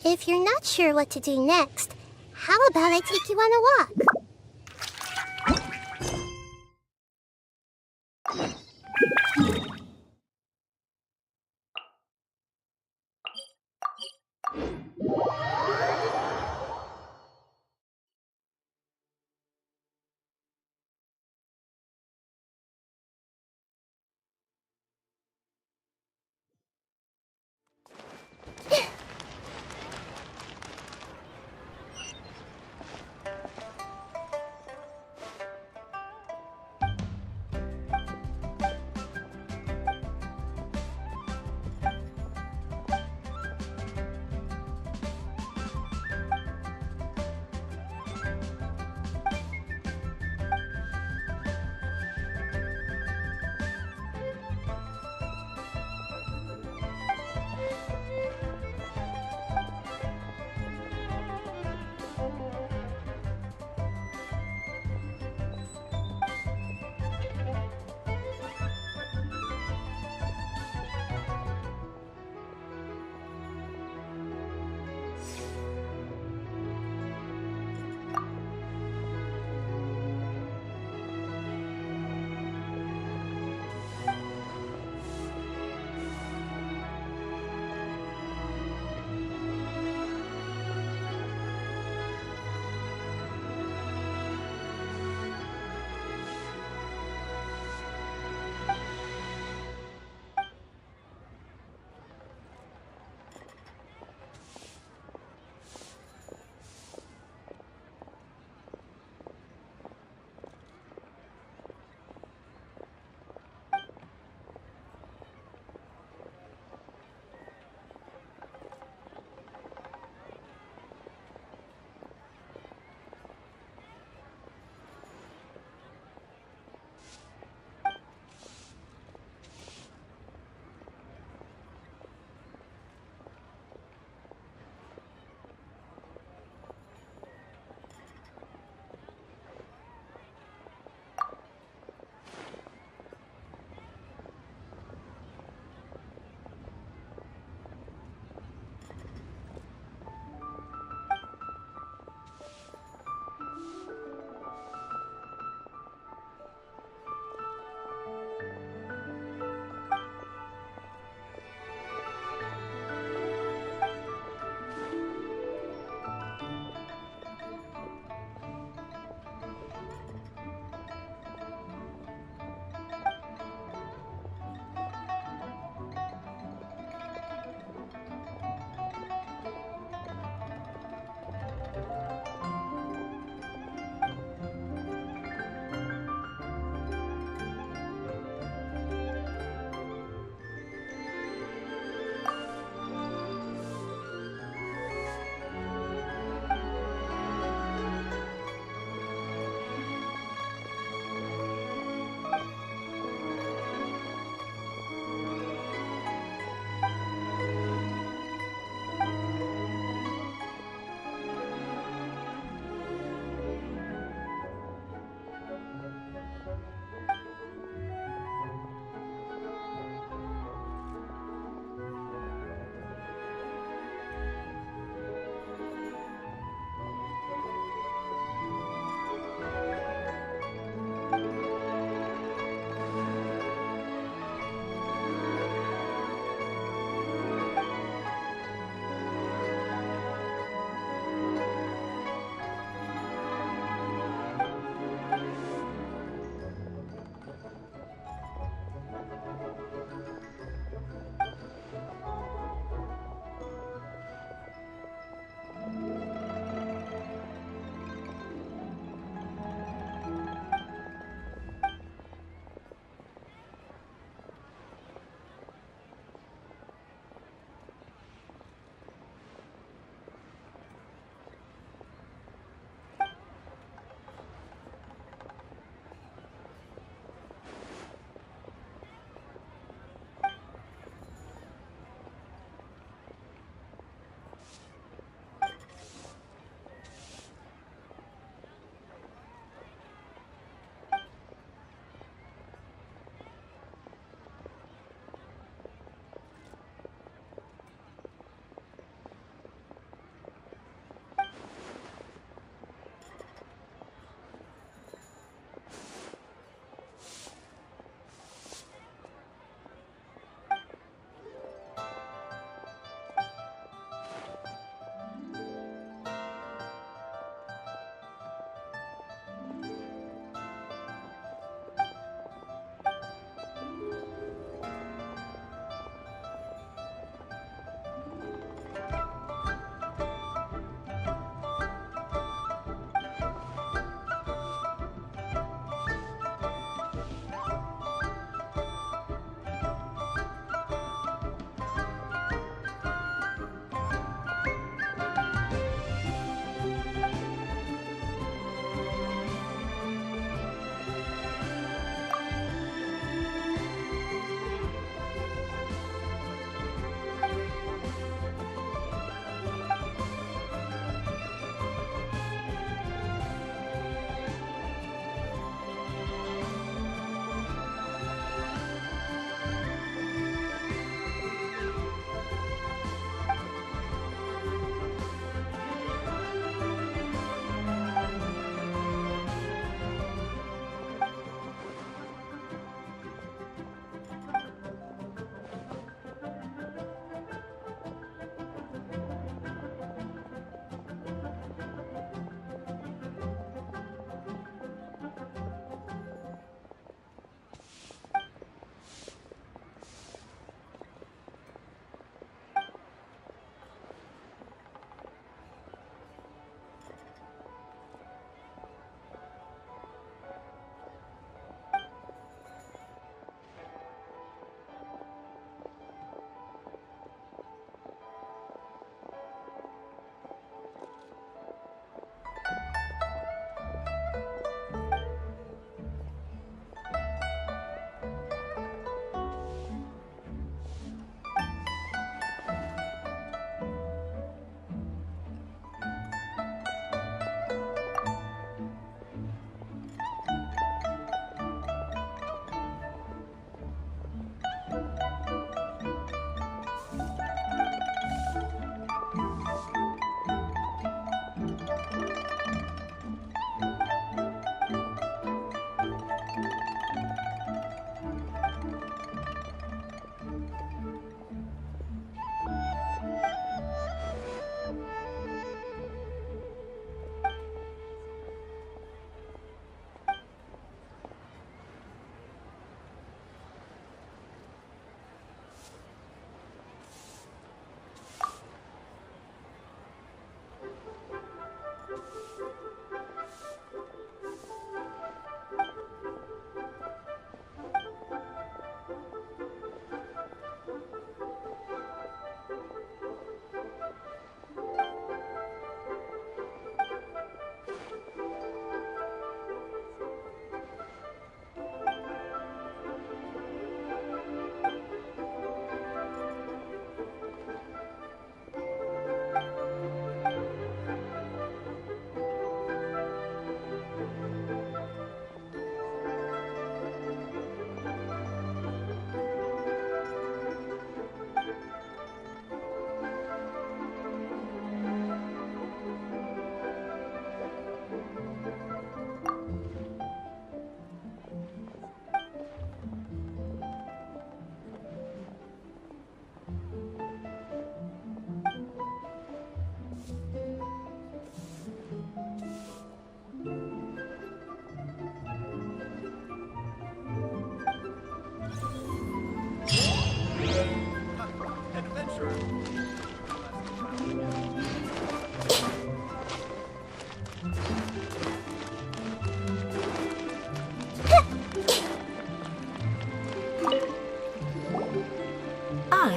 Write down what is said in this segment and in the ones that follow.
If you're not sure what to do next, how about I take you on a walk?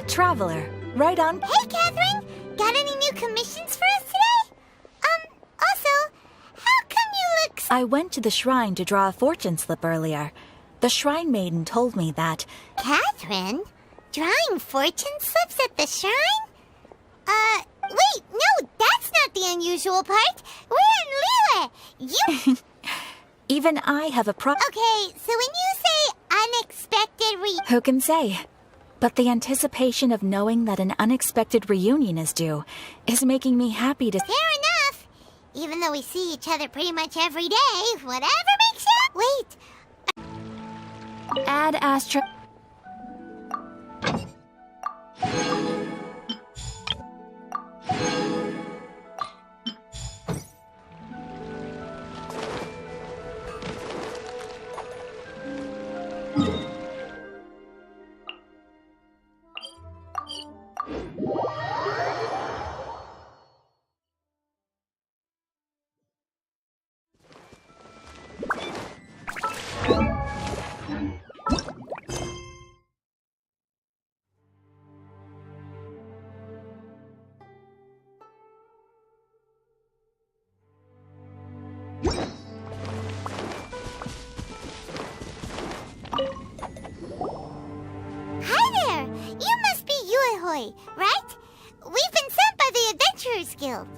traveler. Right on. Hey, Catherine! Got any new commissions for us today? Also, how come you look I went to the shrine to draw a fortune slip earlier. The shrine maiden told me that... Catherine? Drawing fortune slips at the shrine? Wait, no, that's not the unusual part. We're in Lille. You... Even I have a Okay, so when you say unexpected Who can say? But the anticipation of knowing that an unexpected reunion is due is making me happy to... Fair enough. Even though we see each other pretty much every day, whatever makes you... Wait. Ad Astra... Hi there! You must be Yuehoi, right? We've been sent by the Adventurers Guild.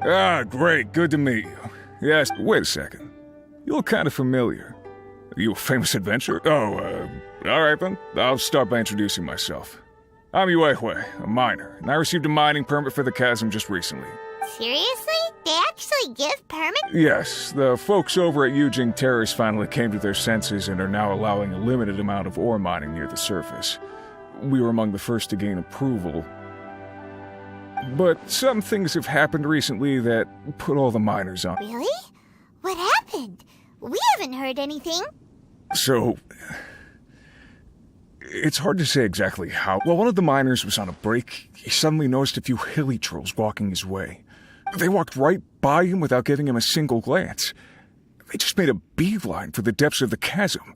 Ah, great. Good to meet you. Yes, wait a second. You look kind of familiar. Are you a famous adventurer? Oh, alright then. I'll start by introducing myself. I'm Yuehoi, a miner, and I received a mining permit for the chasm just recently. Seriously? They actually give permits? Yes, the folks over at Yujing Terrace finally came to their senses and are now allowing a limited amount of ore mining near the surface. We were among the first to gain approval. But some things have happened recently that put all the miners on. Really? What happened? We haven't heard anything. So, it's hard to say exactly how. While one of the miners was on a break, he suddenly noticed a few hilly trolls walking his way. They walked right by him without giving him a single glance. They just made a beeline for the depths of the chasm.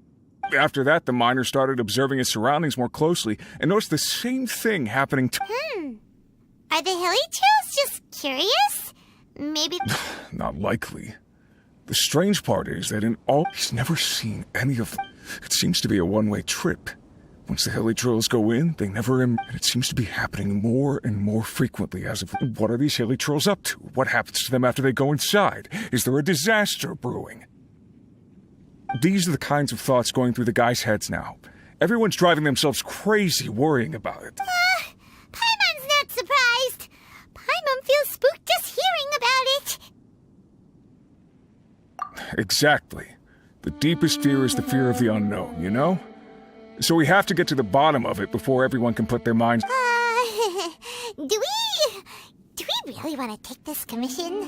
After that, the miner started observing his surroundings more closely and noticed the same thing happening to... Are the hilly trolls just curious? Maybe... Not likely. The strange part is that in all... He's never seen any of them. It seems to be a one-way trip. Once the hilly trolls go in, they never and it seems to be happening more and more frequently as of... What are these hilly trolls up to? What happens to them after they go inside? Is there a disaster brewing? These are the kinds of thoughts going through the guys' heads now. Everyone's driving themselves crazy worrying about it. Paimon's not surprised. Paimon feels spooked just hearing about it. Exactly. The deepest fear is the fear of the unknown, you know? So we have to get to the bottom of it before everyone can put their minds... Do we really want to take this commission?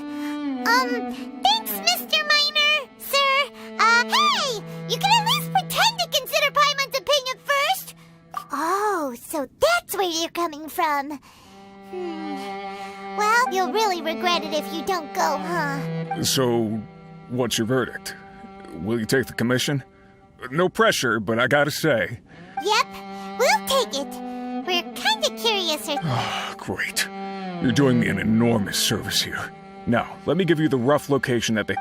Thanks, Mr. Miner, sir. Hey! You can at least pretend to consider Paimon's opinion first! Oh, so that's where you're coming from. Well, you'll really regret it if you don't go, huh? So, what's your verdict? Will you take the commission? No pressure, but I gotta say... Yep, we'll take it. We're kinda curious Great. You're doing me an enormous service here. Now, let me give you the rough location that they...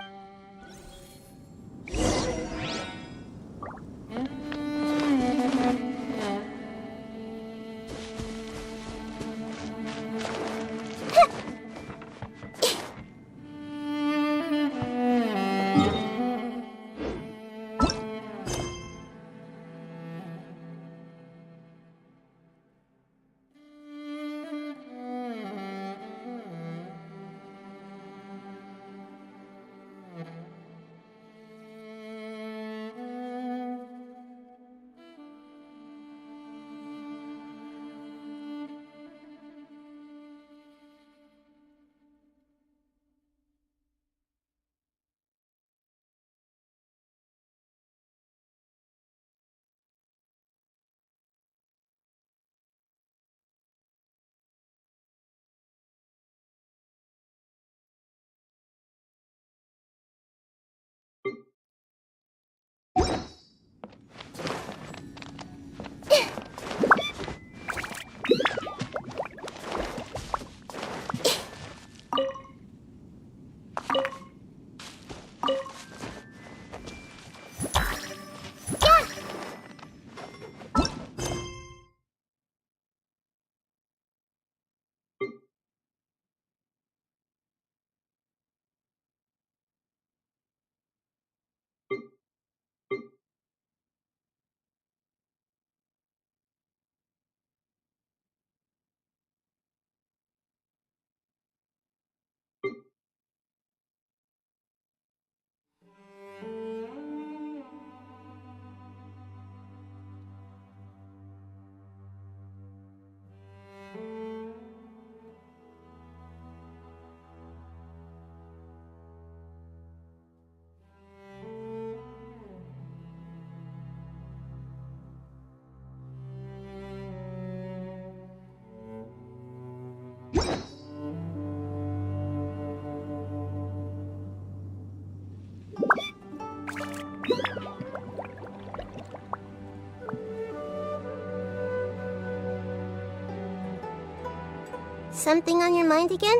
Something on your mind again?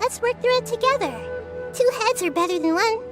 Let's work through it together. Two heads are better than one.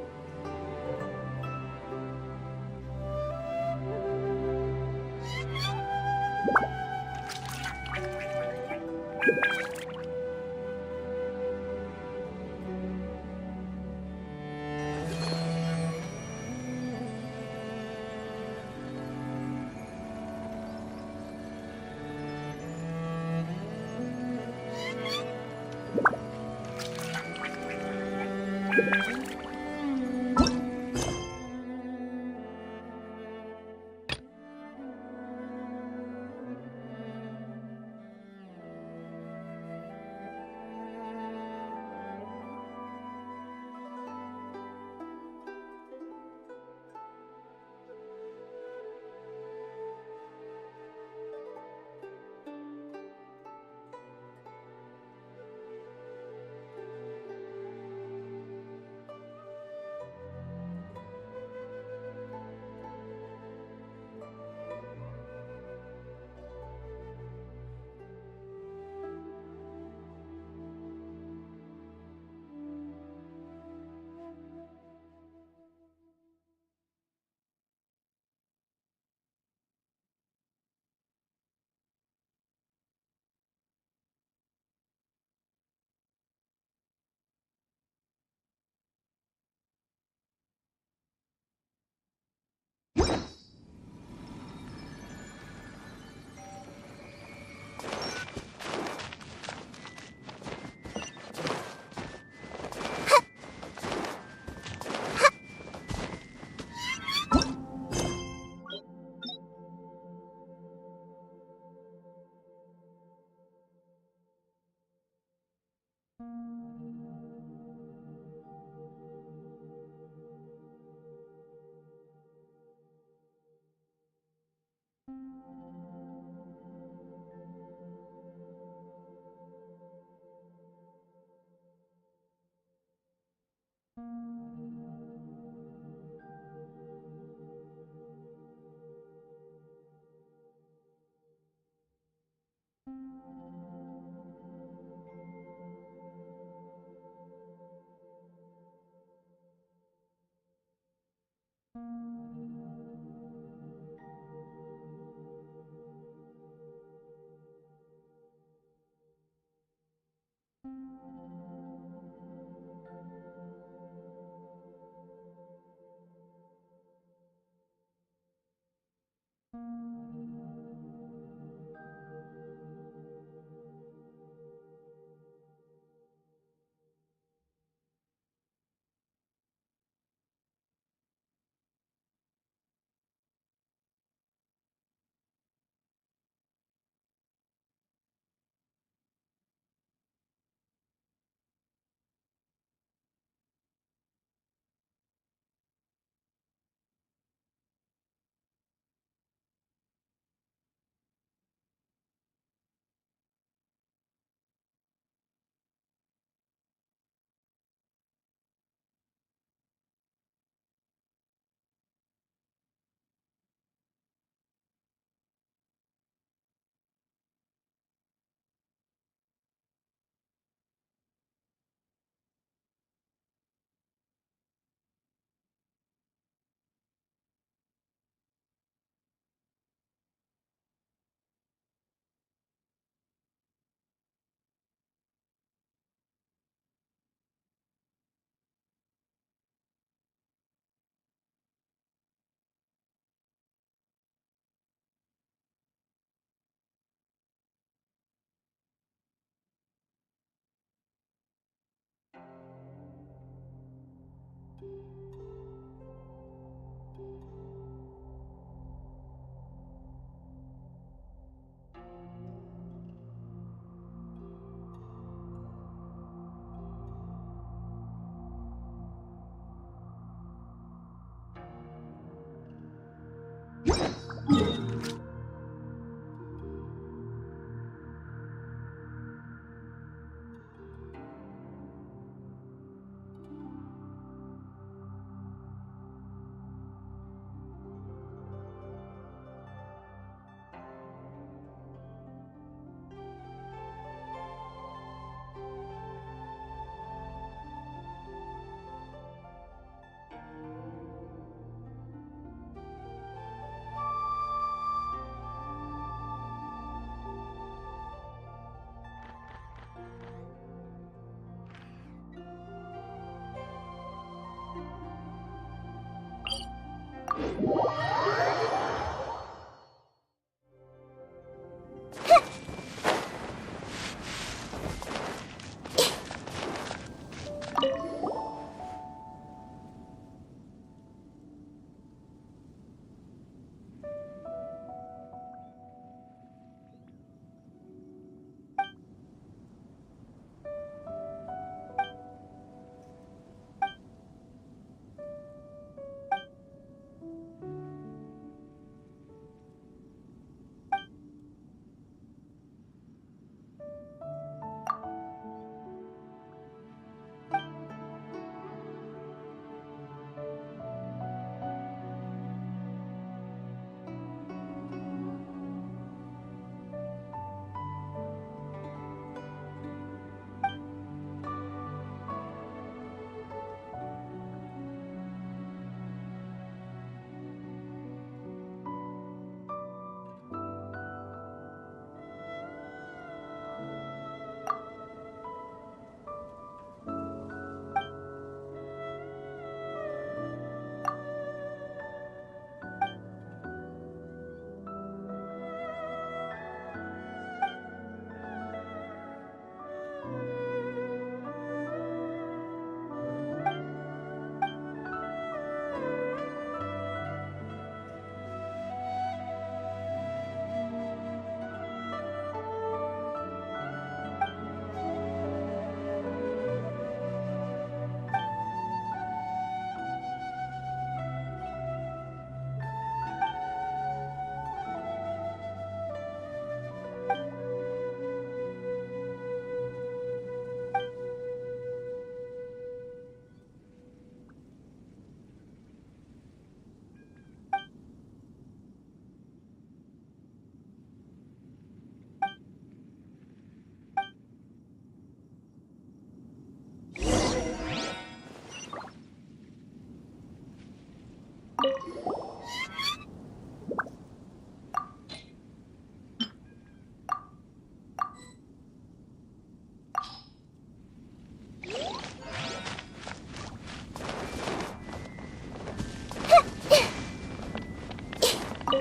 Be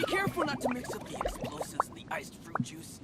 careful not to mix up the explosives in the iced fruit juice.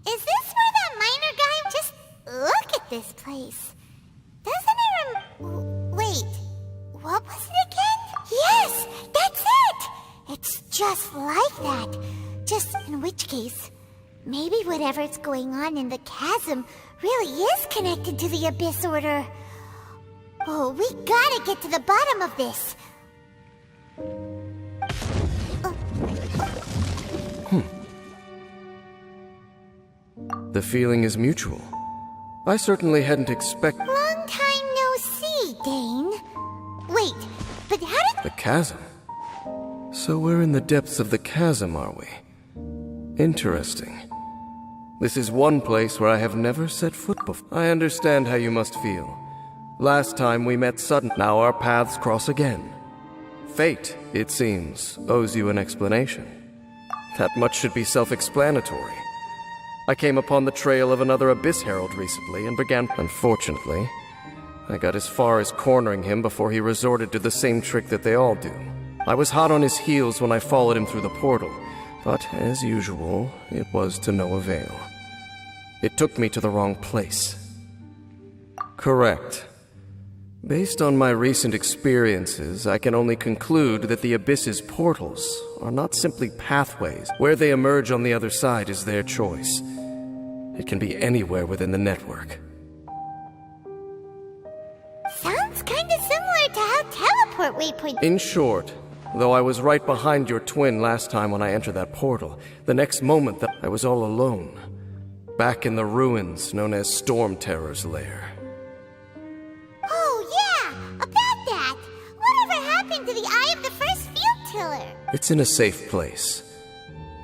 Is this where the miner guy? Just look at this place. Doesn't it wait, what was it again? Yes, that's it! It's just like that. Just in which case, maybe whatever's going on in the chasm really is connected to the Abyss Order. Oh, we gotta get to the bottom of this. The feeling is mutual. I certainly hadn't expected... Long time no see, Dane. Wait, but how did... The chasm? So we're in the depths of the chasm, are we? Interesting. This is one place where I have never set foot before. I understand how you must feel. Last time we met suddenly, now our paths cross again. Fate, it seems, owes you an explanation. That much should be self-explanatory. I came upon the trail of another Abyss Herald recently and began... Unfortunately, I got as far as cornering him before he resorted to the same trick that they all do. I was hot on his heels when I followed him through the portal, but as usual, it was to no avail. It took me to the wrong place. Correct. Based on my recent experiences, I can only conclude that the Abyss's portals are not simply pathways. Where they emerge on the other side is their choice. It can be anywhere within the network. Sounds kinda similar to how teleport waypoint... In short, though I was right behind your twin last time when I entered that portal, the next moment that I was all alone, back in the ruins known as Storm Terror's lair. Oh, yeah! About that! Whatever happened to the Eye of the First Field Tiller? It's in a safe place.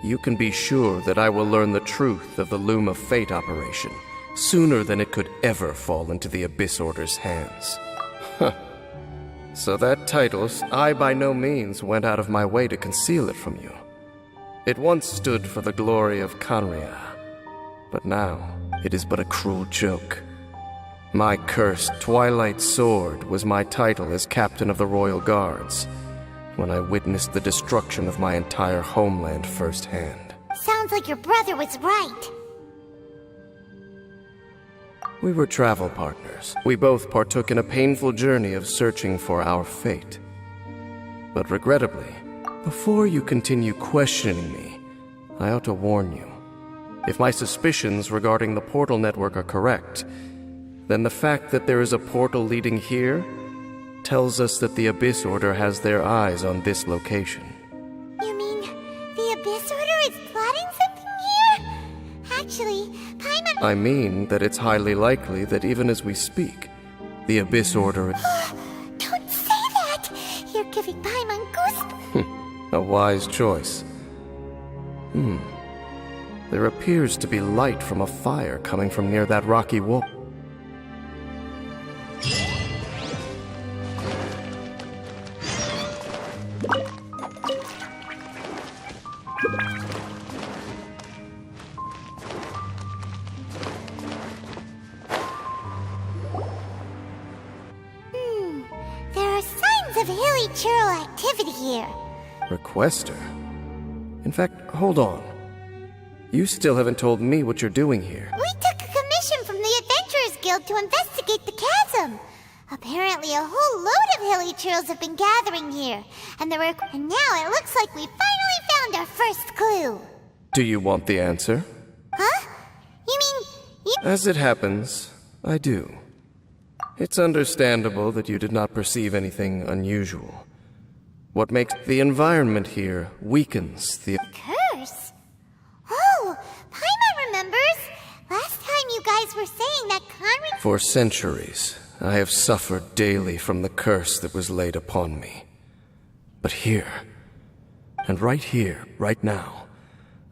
You can be sure that I will learn the truth of the Loom of Fate operation sooner than it could ever fall into the Abyss Order's hands. Huh. So that title, I by no means went out of my way to conceal it from you. It once stood for the glory of Kanria, but now it is but a cruel joke. My cursed Twilight Sword was my title as captain of the Royal Guards, when I witnessed the destruction of my entire homeland firsthand. Sounds like your brother was right. We were travel partners. We both partook in a painful journey of searching for our fate. But regrettably, before you continue questioning me, I ought to warn you. If my suspicions regarding the portal network are correct, then the fact that there is a portal leading here tells us that the Abyss Order has their eyes on this location. You mean the Abyss Order is plotting something here? Actually, Paimon... I mean that it's highly likely that even as we speak, the Abyss Order... Don't say that! You're giving Paimon goosebumps. A wise choice. There appears to be light from a fire coming from near that rocky wall. There are signs of hilly churl activity here. Requester? In fact, hold on. You still haven't told me what you're doing here. We took a commission from the Adventurers Guild to investigate the chasm. Apparently a whole load of hilly churls have been gathering here, and now it looks like we finally found our first clue. Do you want the answer? Huh? You mean, As it happens, I do. It's understandable that you did not perceive anything unusual. What makes the environment here weakens the... curse? Oh, Paimon remembers. Last time you guys were saying that Conrad... For centuries, I have suffered daily from the curse that was laid upon me. But here, and right here, right now,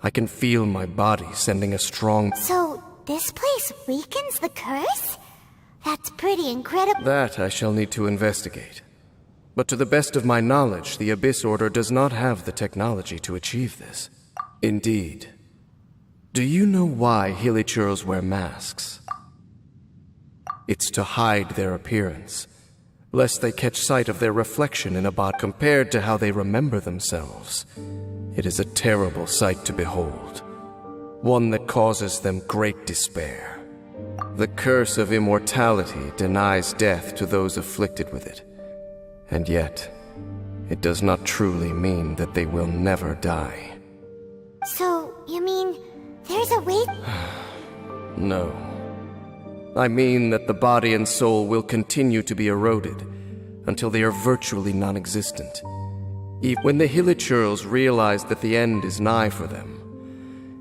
I can feel my body sending a strong... So, this place weakens the curse? That's pretty incredible. That I shall need to investigate. But to the best of my knowledge, the Abyss Order does not have the technology to achieve this. Indeed. Do you know why Hilichurls wear masks? It's to hide their appearance, lest they catch sight of their reflection in a bot. Compared to how they remember themselves, it is a terrible sight to behold, one that causes them great despair. The curse of immortality denies death to those afflicted with it, and yet, it does not truly mean that they will never die. So, you mean, there's a way... No. I mean that the body and soul will continue to be eroded until they are virtually non-existent. Even when the Hilichurls realize that the end is nigh for them,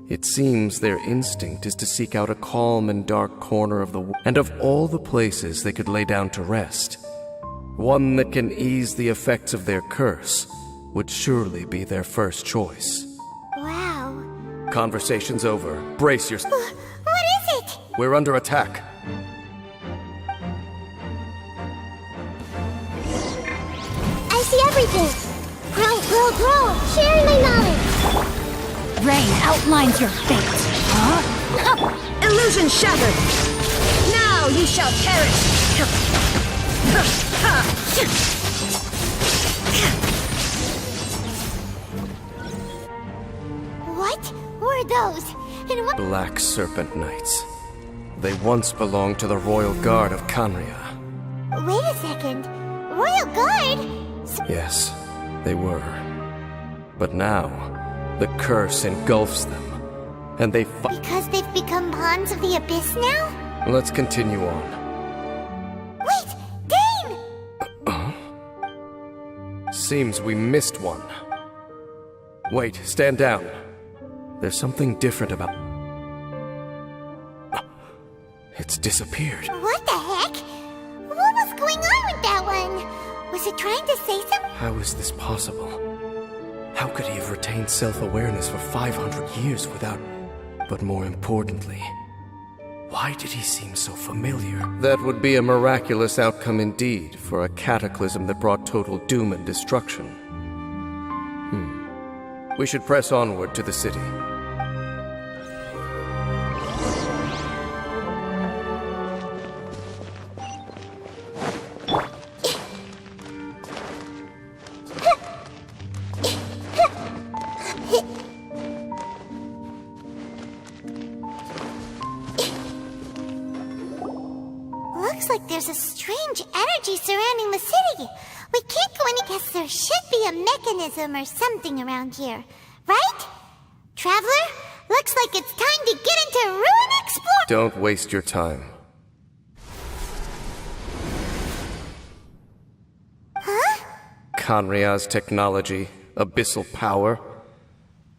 it seems their instinct is to seek out a calm and dark corner of the world, and of all the places they could lay down to rest, one that can ease the effects of their curse would surely be their first choice. Wow. conversation's over. Brace yourself. What is it? We're under attack. I see everything. Grow. Sharing my knowledge. Rain outlines your fate. Huh? Illusion shattered! Now you shall perish! What were those? And what? Black Serpent Knights. They once belonged to the Royal Guard of Canria. Wait a second. Royal Guard? Yes, they were. But now, the curse engulfs them, and they Because they've become pawns of the Abyss now? Let's continue on. Wait! Dane! Seems we missed one. Wait, stand down. There's something different about... It's disappeared. What the heck? What was going on with that one? Was it trying to say something? How is this possible? How could he have retained self-awareness for 500 years without... But more importantly, why did he seem so familiar? That would be a miraculous outcome indeed for a cataclysm that brought total doom and destruction. We should press onward to the city. Looks like there's a strange energy surrounding the city. We can't go in and guess there should be a mechanism or something around here. Right? Traveler, looks like it's time to get into Ruin Explore. Don't waste your time. Huh? Canria's technology, abyssal power.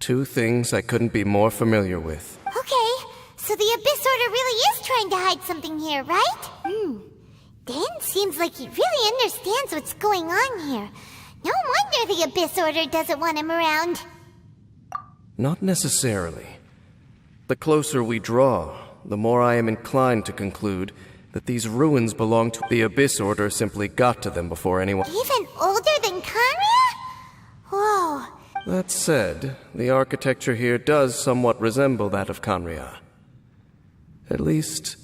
Two things I couldn't be more familiar with. Okay, so the Abyss Order really is trying to hide something here, right? Dan seems like he really understands what's going on here. No wonder the Abyss Order doesn't want him around. Not necessarily. The closer we draw, the more I am inclined to conclude that these ruins belong to the Abyss Order simply got to them before anyone... Even older than Canria? Whoa. That said, the architecture here does somewhat resemble that of Canria. At least,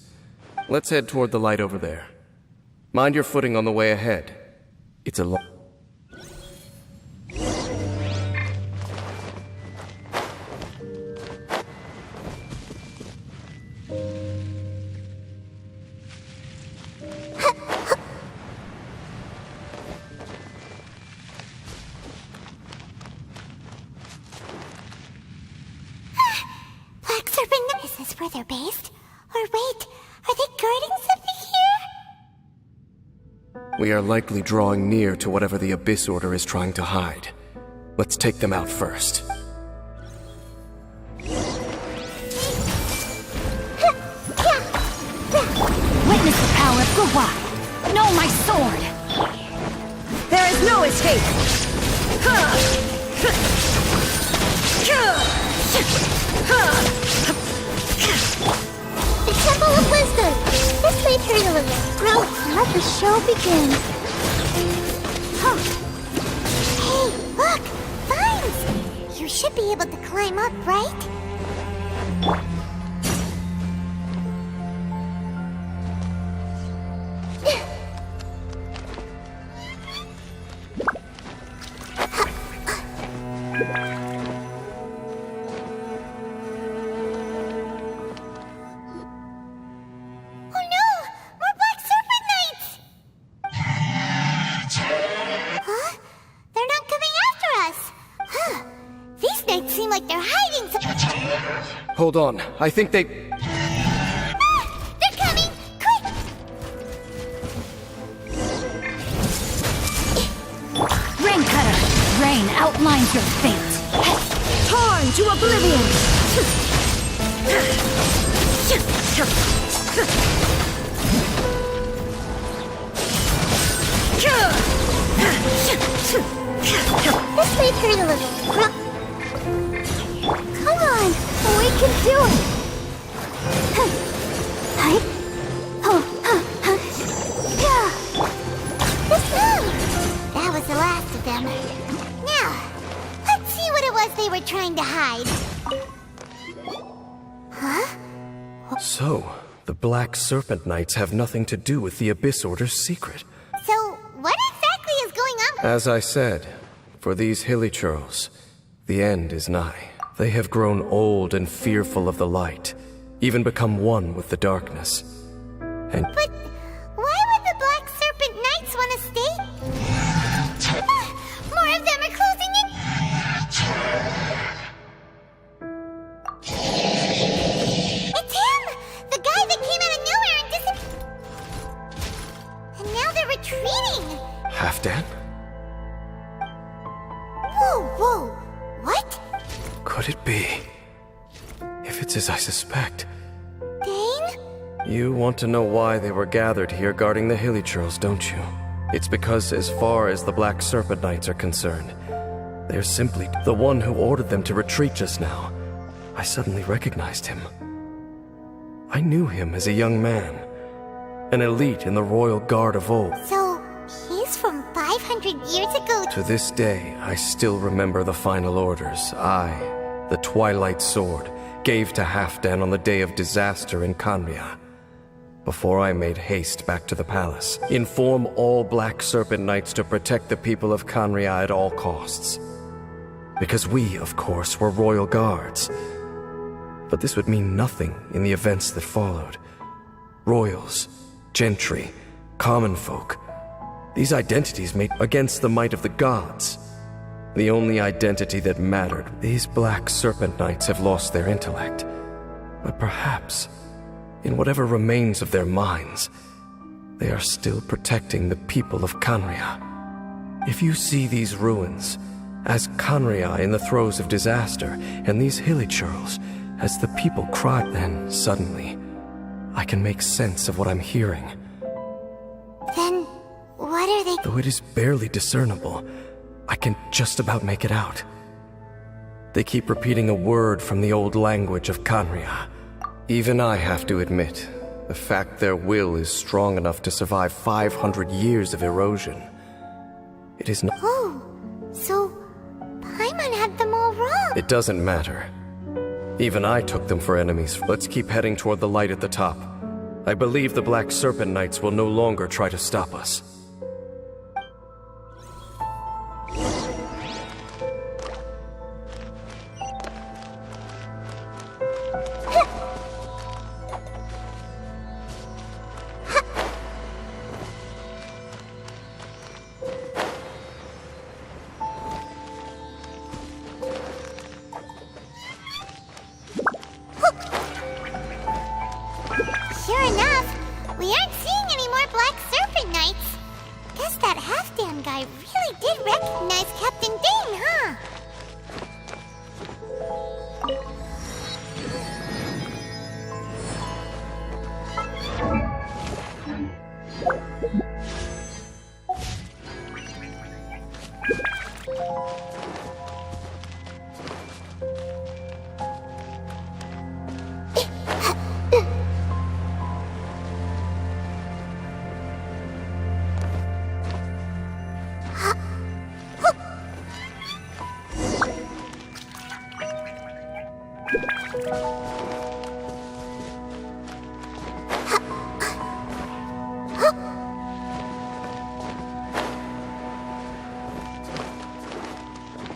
let's head toward the light over there. Mind your footing on the way ahead. It's a long... Black Serpent, is this where they're based? Or wait, are they guarding something here? We are likely drawing near to whatever the Abyss Order is trying to hide. Let's take them out first. Witness the power of Guwa! Know my sword! There is no escape! The Temple of Wisdom! This may turn a little. Grow, let the show begin. Huh. Hey, look! Vines! You should be able to climb up, right? Oh no! More Black Serpent Knights! Huh? They're not coming after us! Huh. These knights seem like they're hiding something. Hold on, I think they... Ah! They're coming! Quick! Rain Cutter! Rain outlines your fate! Torn to oblivion! This may turn a little. Come on! can do it! That was the last of them. Now, let's see what it was they were trying to hide. Huh? So, the Black Serpent Knights have nothing to do with the Abyss Order's secret. So, what exactly is going on? As I said, for these hilichurls, the end is nigh. They have grown old and fearful of the light, even become one with the darkness. And But why would the Black Serpent Knights want to stay? More of them are closing in. It's him! The guy that came out of nowhere and disappeared. And now they're retreating. Halfdan? Whoa. What? Could it be? If it's as I suspect. Dane? You want to know why they were gathered here guarding the hilichurls, don't you? It's because as far as the Black Serpent Knights are concerned, they're simply the one who ordered them to retreat just now. I suddenly recognized him. I knew him as a young man, an elite in the royal guard of old. So, he's from 500 years ago. To this day, I still remember the final orders I, the Twilight Sword, gave to Halfdan on the day of disaster in Kanria. Before I made haste back to the palace, inform all Black Serpent Knights to protect the people of Kanria at all costs. Because we, of course, were royal guards. But this would mean nothing in the events that followed. Royals, gentry, common folk. These identities made against the might of the gods. The only identity that mattered. These Black Serpent Knights have lost their intellect. But perhaps, in whatever remains of their minds, they are still protecting the people of Kanria. If you see these ruins as Kanria in the throes of disaster, and these hilichurls as the people cry, then suddenly, I can make sense of what I'm hearing. Then, what are they? Though it is barely discernible, I can just about make it out. They keep repeating a word from the old language of Kanria. Even I have to admit, the fact their will is strong enough to survive 500 years of erosion. It is not. Oh, so Paimon had them all wrong. It doesn't matter. Even I took them for enemies. Let's keep heading toward the light at the top. I believe the Black Serpent Knights will no longer try to stop us. Sure enough, we aren't seeing any more Black Serpent Knights. Guess that Halfdan guy really did recognize Captain Dane, huh?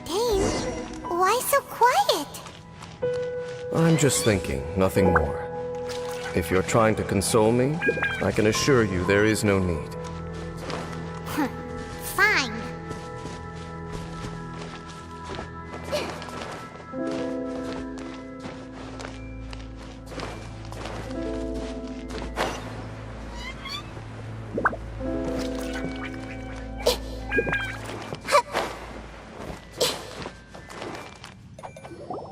Dane, why so quiet? I'm just thinking, nothing more. If you're trying to console me, I can assure you there is no need. Fine.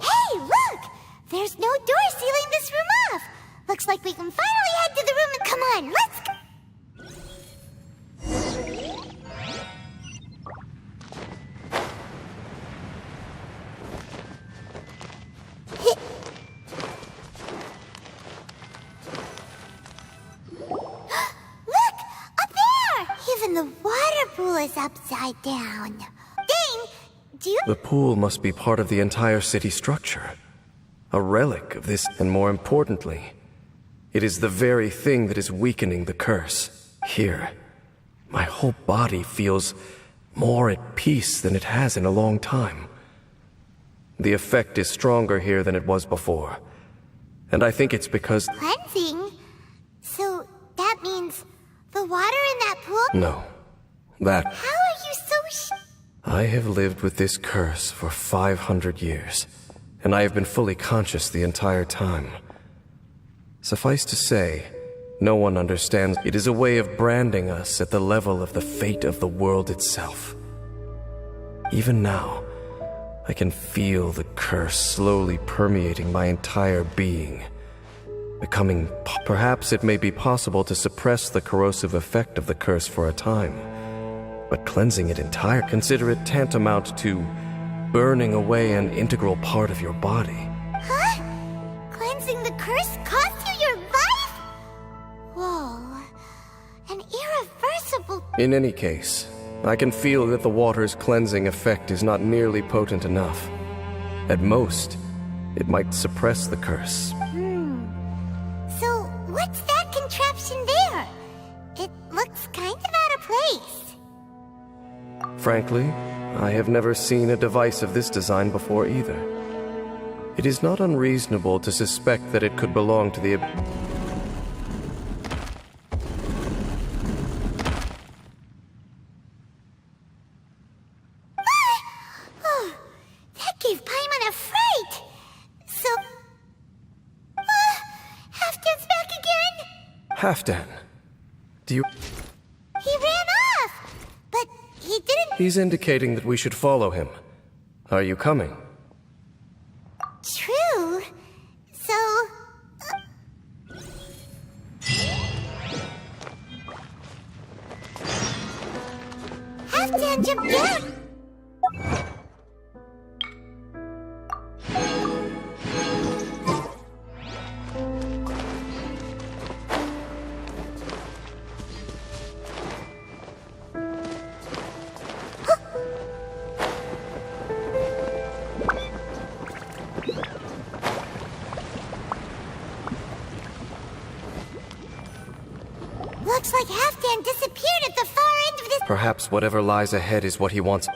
Hey, look! There's no door sealing this room off. Looks like we can finally head to the room and come on, let's go! was upside down. Dane, do you... The pool must be part of the entire city structure. A relic of this, and more importantly, it is the very thing that is weakening the curse. Here, my whole body feels more at peace than it has in a long time. The effect is stronger here than it was before. And I think it's because... Cleansing? So that means the water in that pool... No. That... How are you so I have lived with this curse for 500 years, and I have been fully conscious the entire time. Suffice to say, no one understands. It is a way of branding us at the level of the fate of the world itself. Even now, I can feel the curse slowly permeating my entire being, becoming... Perhaps it may be possible to suppress the corrosive effect of the curse for a time, but cleansing it entire, consider it tantamount to burning away an integral part of your body. Huh? Cleansing the curse cost you your life? Whoa. An irreversible... In any case, I can feel that the water's cleansing effect is not nearly potent enough. At most, it might suppress the curse. So, what's that contraption there? It looks kind of out of place. Frankly, I have never seen a device of this design before either. It is not unreasonable to suspect that it could belong to the... Oh, that gave Paimon a fright. So... Halfdan's back again? Halfdan, do you... He ran off! But he didn't... He's indicating that we should follow him. Are you coming? True. So... Halfdan jumped down! Looks like Halfdan disappeared at the far end of this... Perhaps whatever lies ahead is what he wants.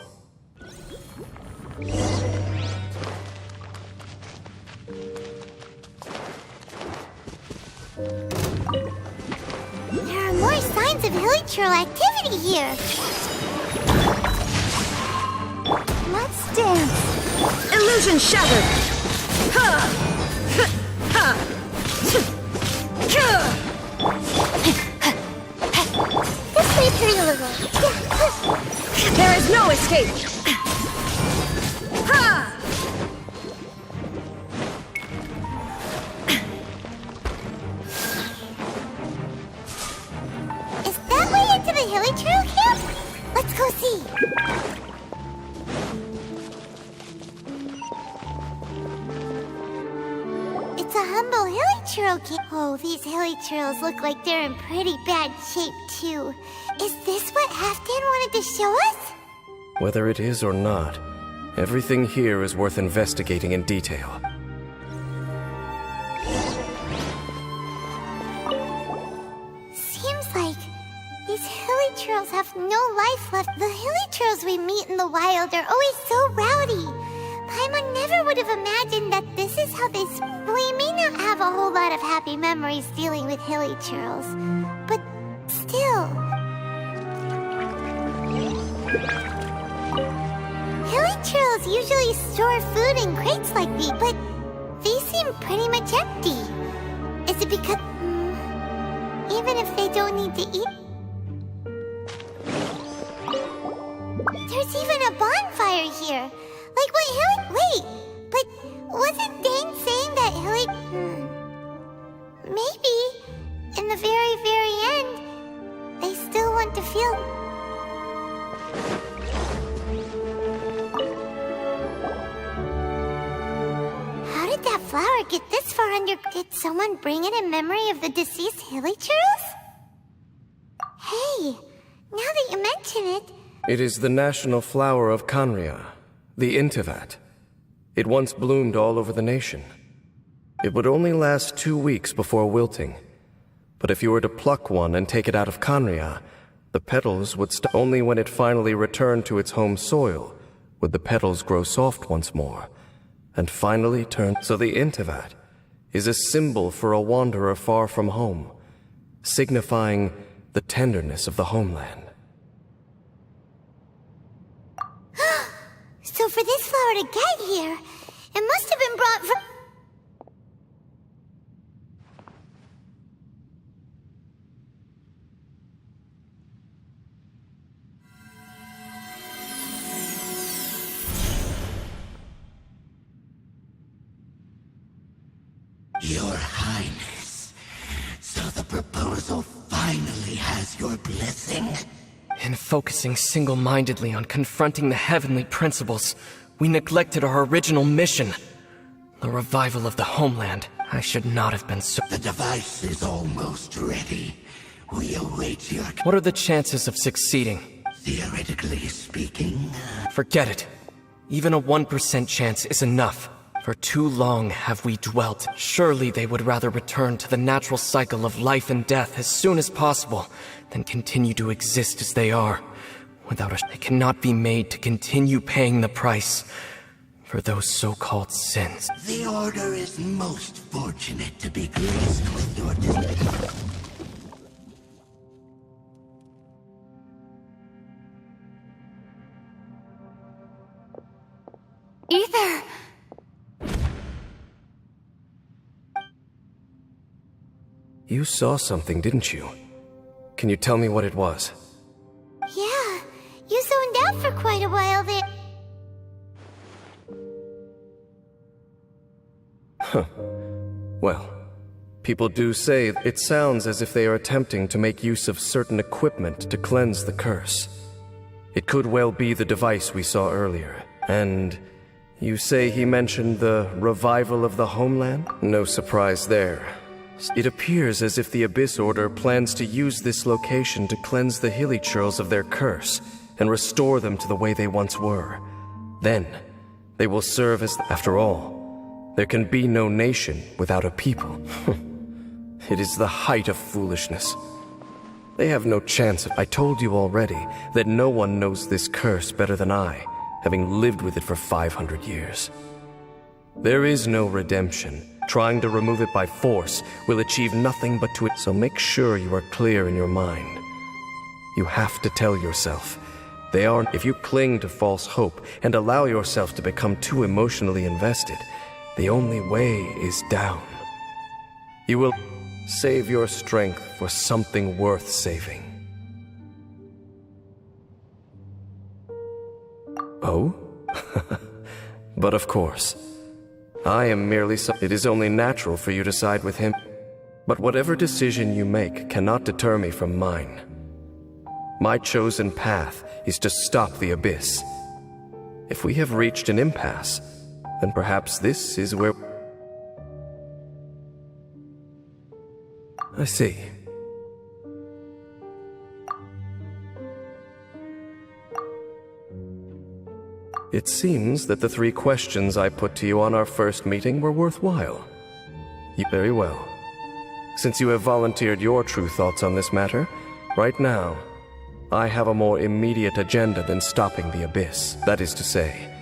There are more signs of hilichurl activity here. Let's dance. Illusion shattered. Ha! Ha! This way through the little... There is no escape. Ha! Is that way into the hilichurl camp? Let's go see. It's a humble hilichurl camp. Oh, these hilichurls look like they're in pretty bad shape, too. Is this what Halfdan wanted to show us? Whether it is or not, everything here is worth investigating in detail. Seems like these hilichurls have no life left. The hilichurls we meet in the wild are always so rowdy. Paimon never would have imagined that this is how they... We may not have a whole lot of happy memories dealing with hilichurls, but still... Hilichurls usually store food in crates like these, but these seem pretty much empty. Is it because... even if they don't need to eat... There's even a bonfire here! Like what Wait, but wasn't Dane saying that maybe, in the very, very end, they still want to feel... How did that flower get this far under... Did someone bring it in memory of the deceased hilichurls? Hey, now that you mention it... It is the national flower of Kanria, the Intivat. It once bloomed all over the nation. It would only last 2 weeks before wilting. But if you were to pluck one and take it out of Kanria, the petals would only when it finally returned to its home soil would the petals grow soft once more, and finally turn. So the Intivat is a symbol for a wanderer far from home, signifying the tenderness of the homeland. So for this flower to get here, it must have been brought from... Your Highness, so the proposal finally has your blessing? In focusing single-mindedly on confronting the heavenly principles, we neglected our original mission. The revival of the homeland. I should not have been so... The device is almost ready. We await your... What are the chances of succeeding? Theoretically speaking... Forget it. Even a 1% chance is enough. For too long have we dwelt. Surely they would rather return to the natural cycle of life and death as soon as possible than continue to exist as they are. Without us, they cannot be made to continue paying the price for those so-called sins. The Order is most fortunate to be graced with your decision. Ether! You saw something, didn't you? Can you tell me what it was? Yeah, you zoned out for quite a while there. Well, people do say it sounds as if they are attempting to make use of certain equipment to cleanse the curse. It could well be the device we saw earlier. And you say he mentioned the revival of the homeland? No surprise there. It appears as if the Abyss Order plans to use this location to cleanse the Hilly Churls of their curse and restore them to the way they once were. Then, they will serve as... After all, there can be no nation without a people. It is the height of foolishness. They have no chance of... I told you already that no one knows this curse better than I, having lived with it for 500 years. There is no redemption. Trying to remove it by force will achieve nothing but to it. So make sure you are clear in your mind. You have to tell yourself, they are... If you cling to false hope and allow yourself to become too emotionally invested, the only way is down. You will save your strength for something worth saving. Oh? But of course. I am merely it is only natural for you to side with him. But whatever decision you make cannot deter me from mine. My chosen path is to stop the Abyss. If we have reached an impasse, then perhaps this is where... I see. It seems that the 3 questions I put to you on our first meeting were worthwhile. Very well. Since you have volunteered your true thoughts on this matter, right now, I have a more immediate agenda than stopping the Abyss. That is to say,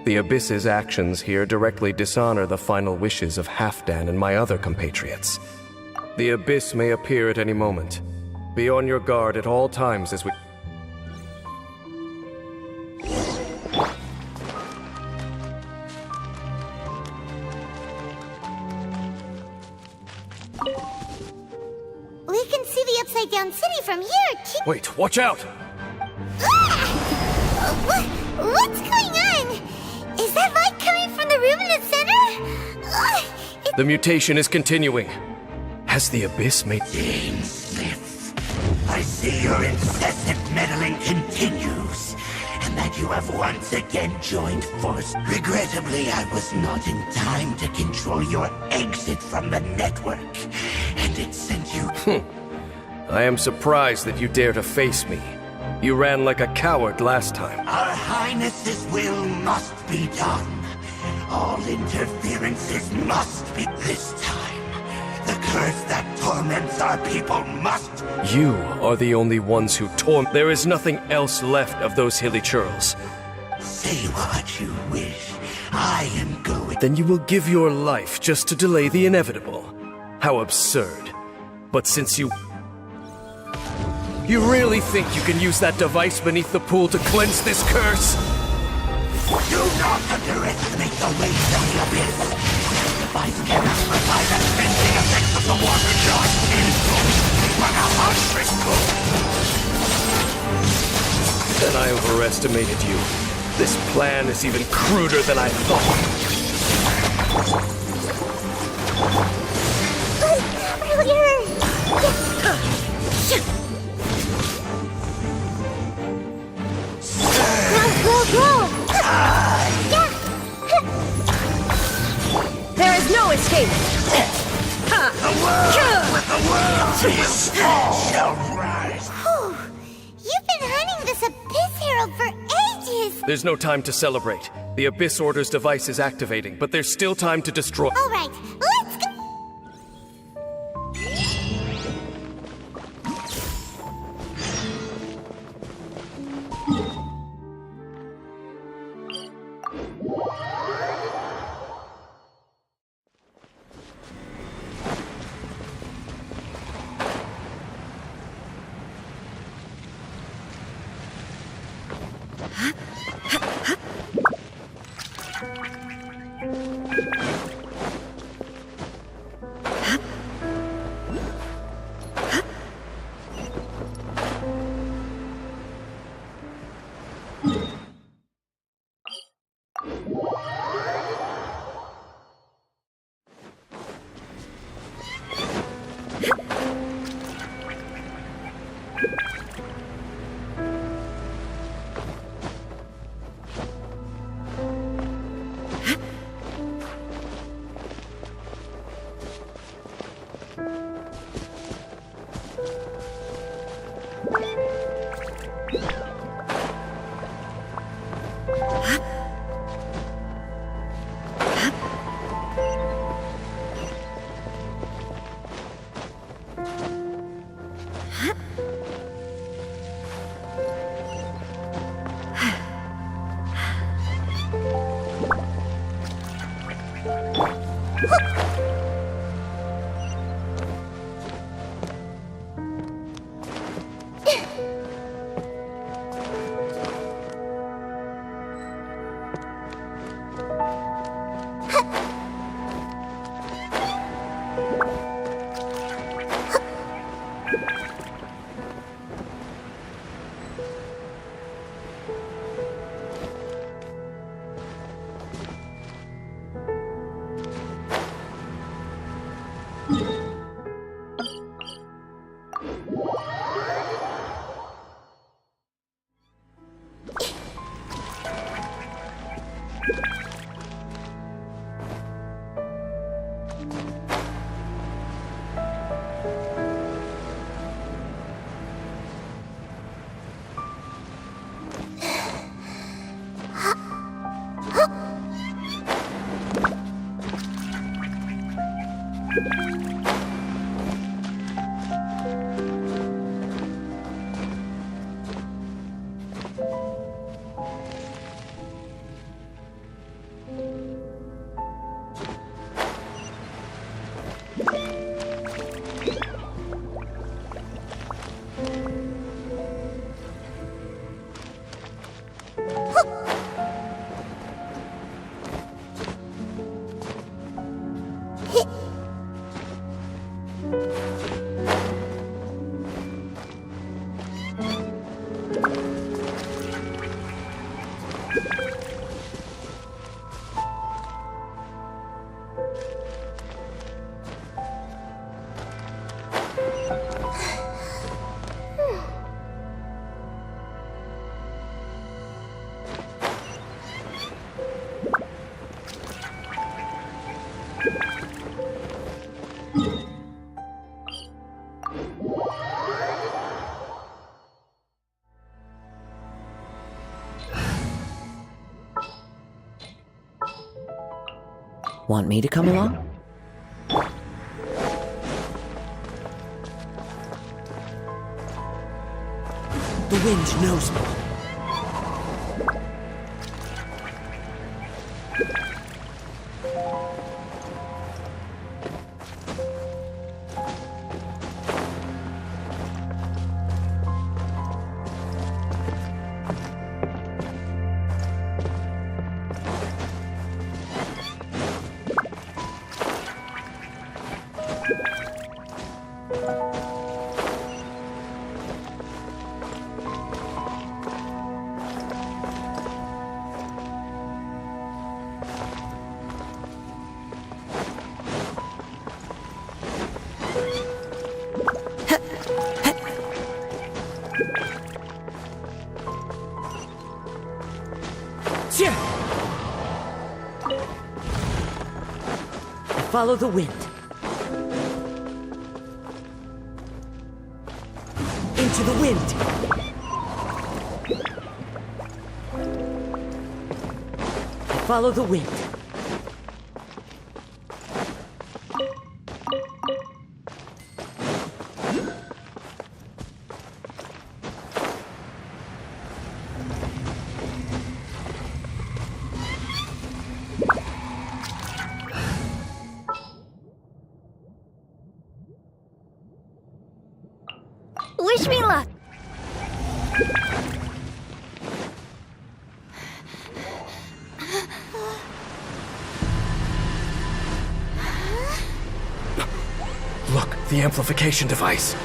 the Abyss's actions here directly dishonor the final wishes of Halfdan and my other compatriots. The Abyss may appear at any moment. Be on your guard at all times as we... We can see the upside-down city from here, Wait, watch out! What's going on? Is that light coming from the room in the center? The mutation is continuing. Has the Abyss made... James Smith, I see your incessant meddling continues, and that you have once again joined force. Regrettably, I was not in time to control your exit from the network, and it sent you... I am surprised that you dare to face me. You ran like a coward last time. Our Highness's will must be done. All interferences must be this time. The curse that torments our people must... You are the only ones who There is nothing else left of those hilly churls. Say what you wish. I am going... Then you will give your life just to delay the inevitable. How absurd. But since you... You really think you can use that device beneath the pool to cleanse this curse? Do not underestimate the weight of the abyss. The device cannot provide the cleansing effects of the water jar in full, but a hundredfold. Then I overestimated you. This plan is even cruder than I thought. There is no escape! With the world, this fall shall rise. Whew. You've been hunting this Abyss Herald for ages! There's no time to celebrate. The Abyss Order's device is activating, but there's still time to destroy... Alright, let's go! Want me to come along? The wind knows me. Follow the wind. Into the wind. Follow the wind. Wish me luck. Look, the amplification device.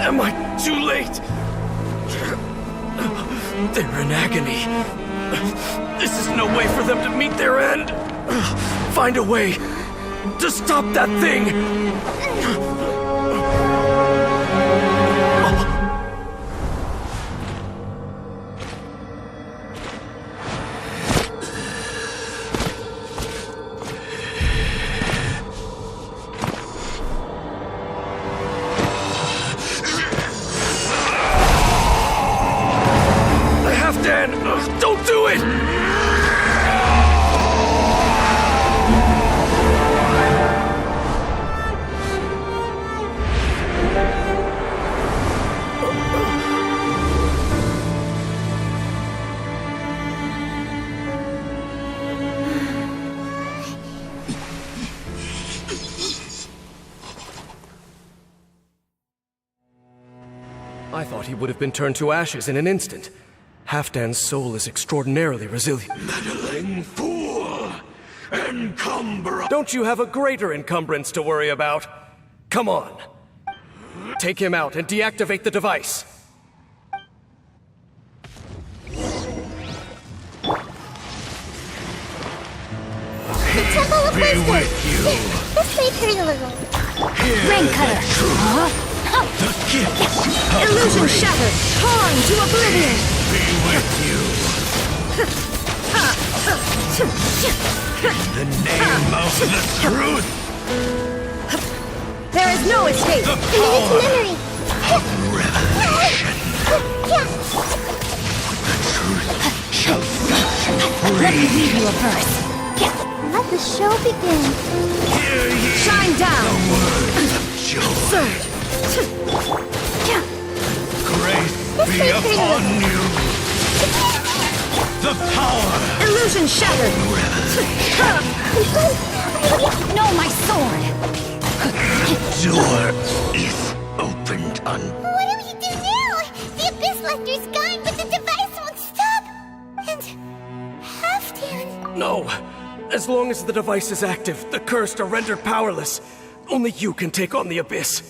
Am I too late? They're in agony. This is no way for them to meet their end. Find a way to stop that thing. Don't do it! I thought he would have been turned to ashes in an instant. Halfdan's soul is extraordinarily resilient. Meddling fool! Encumber! Don't you have a greater encumbrance to worry about? Come on. Take him out and deactivate the device. The Temple of Be Wisdom. with you. This may hurt a little. Rain cutter. The gifts of Illusion grace. shattered. Torn to oblivion. Be with you. In the name of the truth. There is no escape. The His power memory. of revelation. The truth shall set you Let me free. read you a verse. Let the show begin. Hear ye Shine down. the words of joy. Surge. Grace be upon you. The power Illusion shattered. of revelation. No, my sword. Door is opened on. What do we do now? The Abyss Lecter's gone, but the device won't stop. And Halfdan. No. As long as the device is active, the cursed are rendered powerless. Only you can take on the Abyss.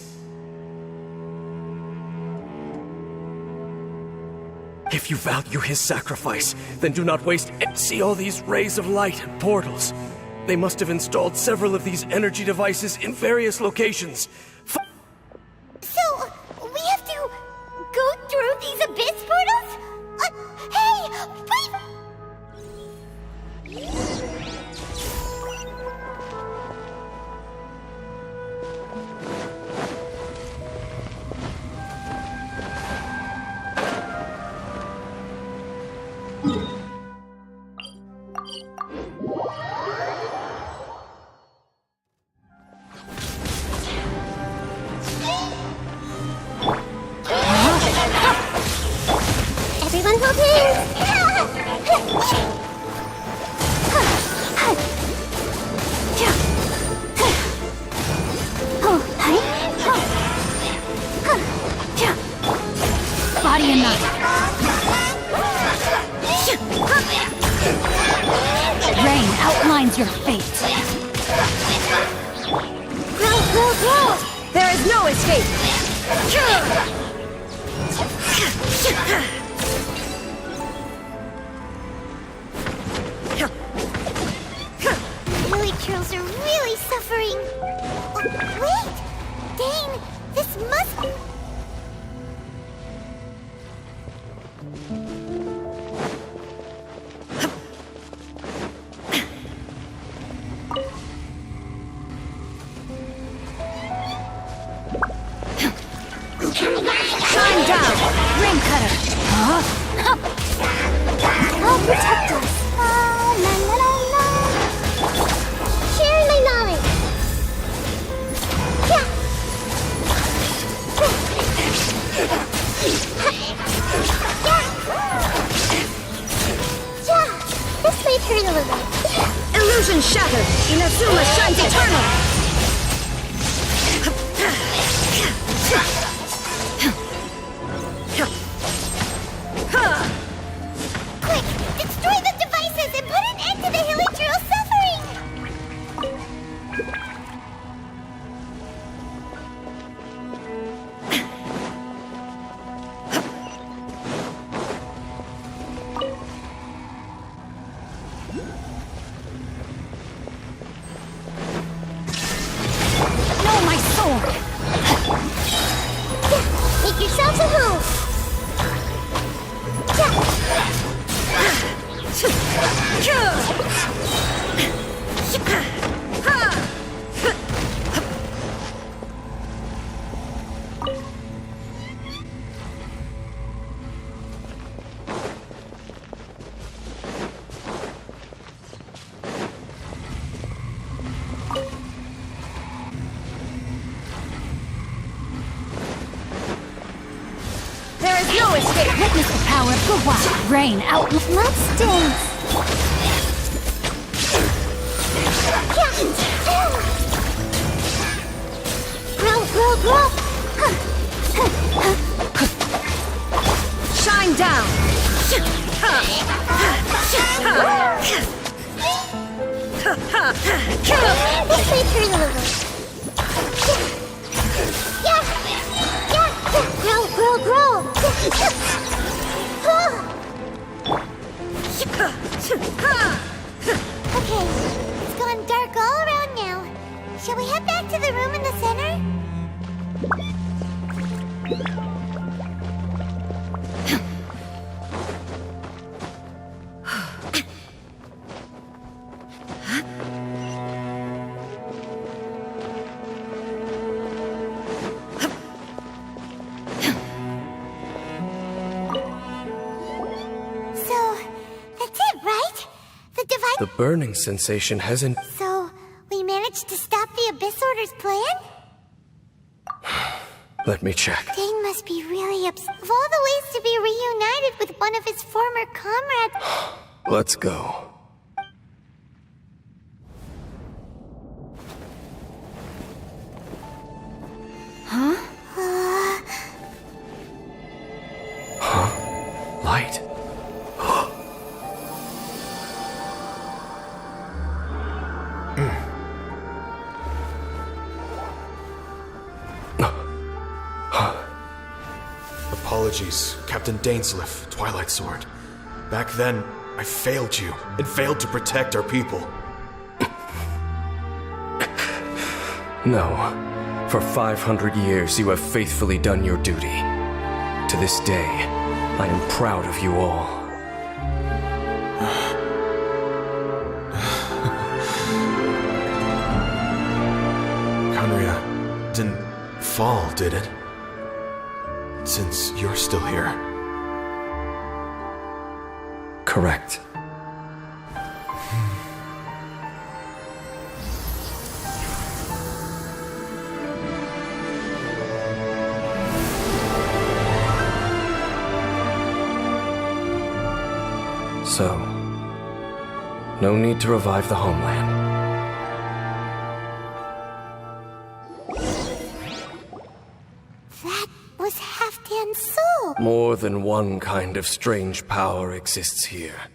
If you value his sacrifice, then do not waste it. See all these rays of light and portals. They must have installed several of these energy devices in various locations. So, we have to go through these outlines your fate. Grow! There is no escape. Lily Churls are really suffering. Oh, wait! Dane, this must be... Shine down, ring cutter. I'll protect us. La la la la. Share my knowledge. Yeah. Yeah. This may hurt a little. Illusion shattered. Inazuma shines eternal. Quick, destroy the devices and put an end to the Hilly Drill suffering! No, my sword. Make yourselves at home! There is no escape. Witness the power of the wild. Rain out. Blood stains! Grow! Shine down. This may turn a little. Yeah! Grow! Okay, it's gone dark all around now. Shall we head back to the room in the center? So, that's it, right? The device... The burning sensation hasn't... So, we managed to stop the Abyss Order's plan? Let me check. Dane must be really upset. Of all the ways to be reunited with one of his former comrades... Let's go. Light. Apologies, Captain Dainsleif, Twilight Sword. Back then, I failed you and failed to protect our people. No. For 500 years, you have faithfully done your duty. To this day, I am proud of you all. Conria didn't fall, did it? Since you're still here. Correct. So, no need to revive the homeland. That was Halfdan's soul! More than one kind of strange power exists here.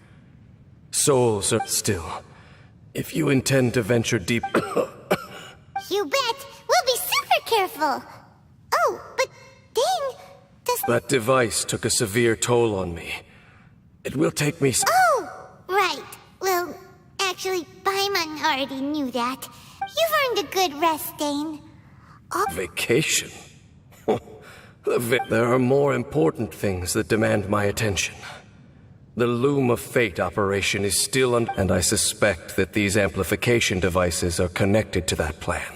Souls are still. If you intend to venture deep... You bet. We'll be super careful. Oh, but Dane, does... That device took a severe toll on me. It will take me... Oh, right. Well, actually, Paimon already knew that. You've earned a good rest, Dane. Vacation? There are more important things that demand my attention. The Loom of Fate operation is still and I suspect that these amplification devices are connected to that plan.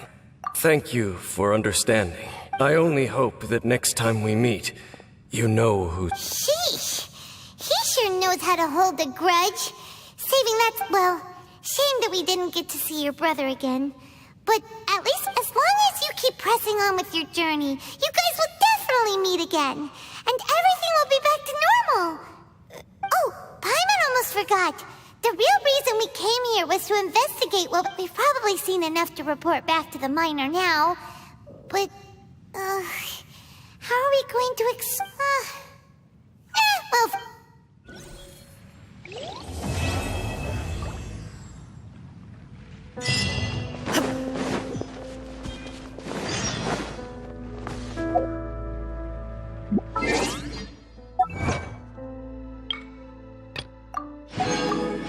Thank you for understanding. I only hope that next time we meet, you know who... Sheesh. He sure knows how to hold a grudge. Saving that... Well, shame that we didn't get to see your brother again. But at least as long as you keep pressing on with your journey, you guys will definitely meet again. And everything will be back to normal. Oh, Paimon almost forgot. The real reason we came here was to investigate what we've probably seen enough to report back to the miner now. But, how are we going to well...